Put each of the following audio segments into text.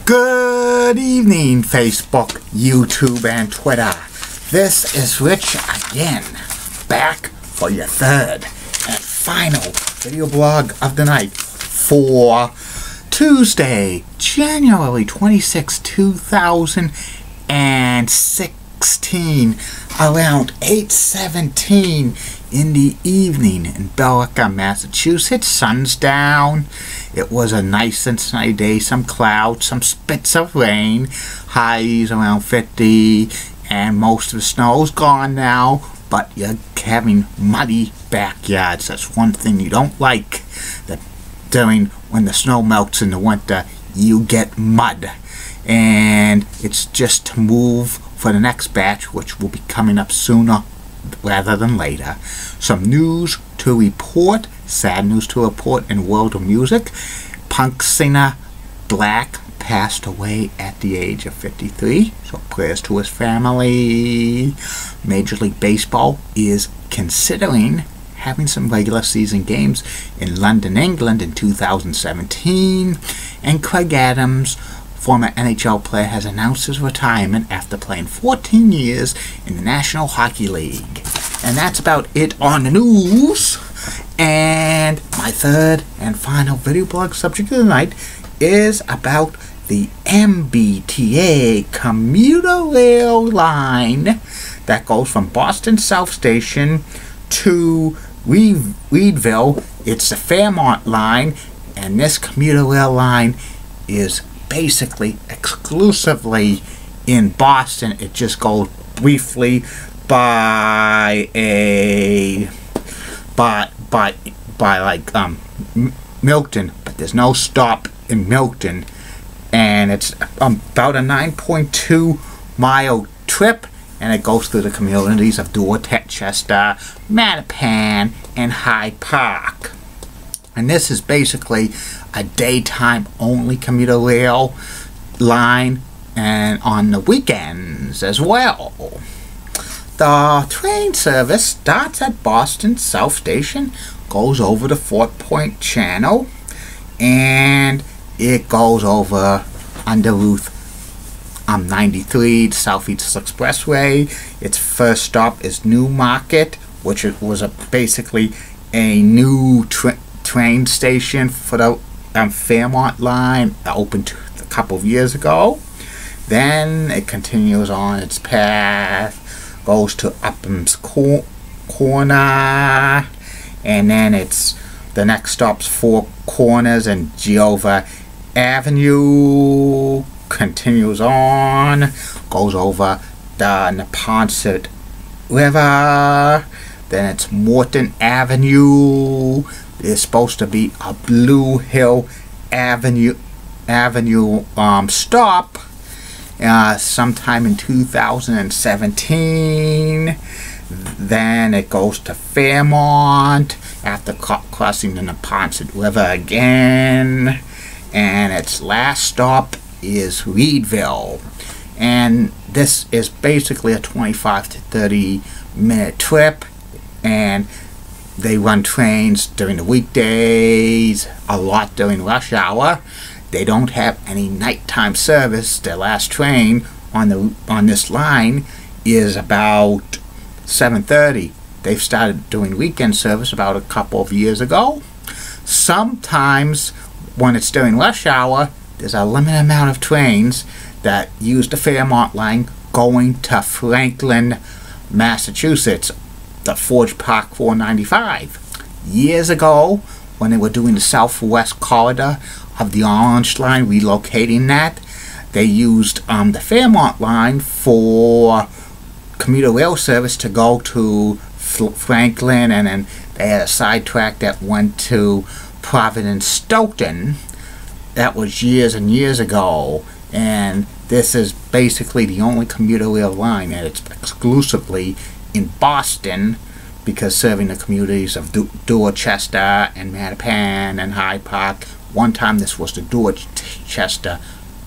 Good evening, Facebook, YouTube, and Twitter. This is Rich again, back for your third and final video blog of the night for Tuesday, January 26, 2016, around 8:17 in the evening in Billerica, Massachusetts. Sun's down. It was a nice and sunny day, some clouds, some spits of rain, highs around 50, and most of the snow's gone now, but you're having muddy backyards. That's one thing you don't like, that during when the snow melts in the winter, you get mud. And it's just to move for the next batch, which will be coming up sooner rather than later. Some news to report, sad news to report in the world of music. Punk singer Black passed away at the age of 53, so prayers to his family. Major League Baseball is considering having some regular season games in London, England in 2017, and Craig Adams, former NHL player, has announced his retirement after playing 14 years in the National Hockey League. And that's about it on the news. And my third and final video blog subject of the night is about the mbta commuter rail line that goes from Boston South Station to Readville. It's the Fairmount line, and this commuter rail line is basically exclusively in Boston. It just goes briefly by Milton, but there's no stop in Milton, and it's about a 9.2 mile trip, and it goes through the communities of Dorchester, Mattapan, and Hyde Park. And this is basically a daytime only commuter rail line, and on the weekends as well. The train service starts at Boston South Station, goes over the Fort Point Channel, and it goes over under Route 93, the Southeast Expressway. Its first stop is Newmarket, which was basically a new train station for the Fairmount line, opened a couple of years ago. Then it continues on its path, goes to Upham's Corner, and then it's the next stop's Four Corners and Giova Avenue. Continues on, goes over the Neponset River. Then it's Morton Avenue. There's supposed to be a Blue Hill Avenue stop sometime in 2017. Then it goes to Fairmount after crossing the Neponset River again, and its last stop is Readville. And this is basically a 25 to 30 minute trip, and they run trains during the weekdays, a lot during rush hour. They don't have any nighttime service. Their last train on this line is about 7:30. They've started doing weekend service about a couple of years ago. Sometimes when it's during rush hour, there's a limited amount of trains that use the Fairmount line going to Franklin, Massachusetts, the Forge Park 495. Years ago, when they were doing the southwest corridor of the Orange Line, relocating that, they used the Fairmount line for commuter rail service to go to Franklin, and then they had a side track that went to Providence Stoughton. That was years and years ago, and this is basically the only commuter rail line, and it's exclusively in Boston, because serving the communities of Dorchester and Mattapan and Hyde Park. One time this was the Dorchester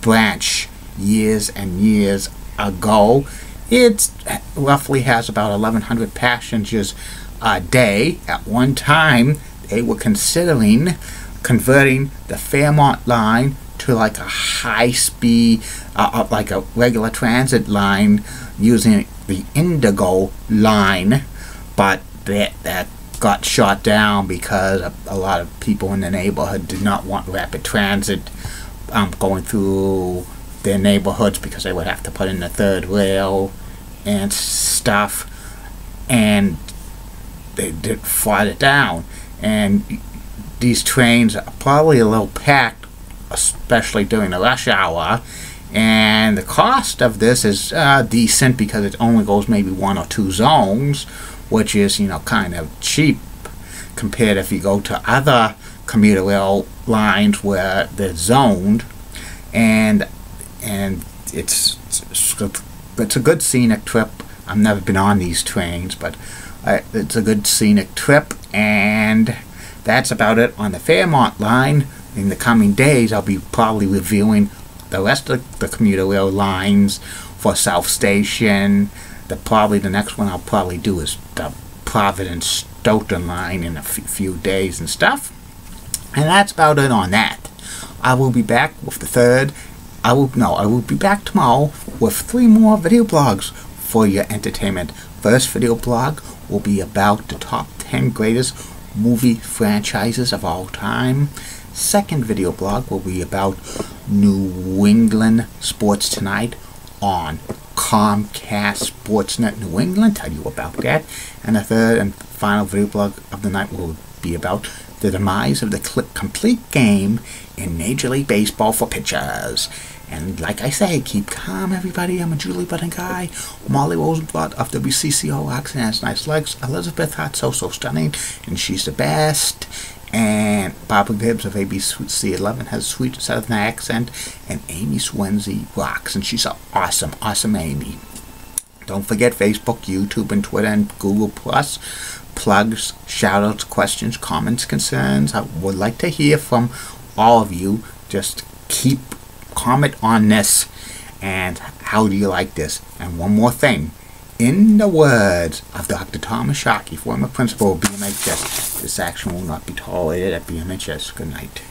branch years and years ago. It roughly has about 1,100 passengers a day. At one time, they were considering converting the Fairmount line to like a high speed, like a regular transit line using the Indigo line, but that got shot down because a lot of people in the neighborhood did not want rapid transit going through their neighborhoods because they would have to put in the third rail and stuff, and they did fought it down. And these trains are probably a little packed, especially during the rush hour, and the cost of this is decent because it only goes maybe 1 or 2 zones, which is, you know, kind of cheap compared if you go to other commuter rail lines where they're zoned. And it's a good scenic trip. I've never been on these trains, but it's a good scenic trip. And that's about it on the Fairmount line. In the coming days, I'll be probably reviewing the rest of the commuter rail lines for South Station. Probably the next one I'll probably do is the Providence Stoughton line in a few days and stuff. And that's about it on that. I will be back with the third. I will be back tomorrow with 3 more video blogs for your entertainment. First video blog will be about the top 10 greatest movie franchises of all time. Second video blog will be about New England Sports Tonight on Comcast Sportsnet New England. Tell you about that. And the third and final video blog of the night will be about the demise of the complete game in Major League Baseball for pitchers. And like I say, keep calm, everybody. I'm a Julie Button guy. Molly Rosenblatt of WCCO Roxanne has nice legs. Elizabeth Hart so stunning, and she's the best. And Barbara Gibbs of ABC 11 has a sweet southern accent, and Amy Swenzy rocks, and she's an awesome Amy. Don't forget Facebook, YouTube, and Twitter, and Google+. Plugs, shoutouts, questions, comments, concerns. I would like to hear from all of you. Just comment on this, and how do you like this? And one more thing. In the words of Dr. Thomas Shockey, former principal of BMHS, this action will not be tolerated at BMHS. Good night.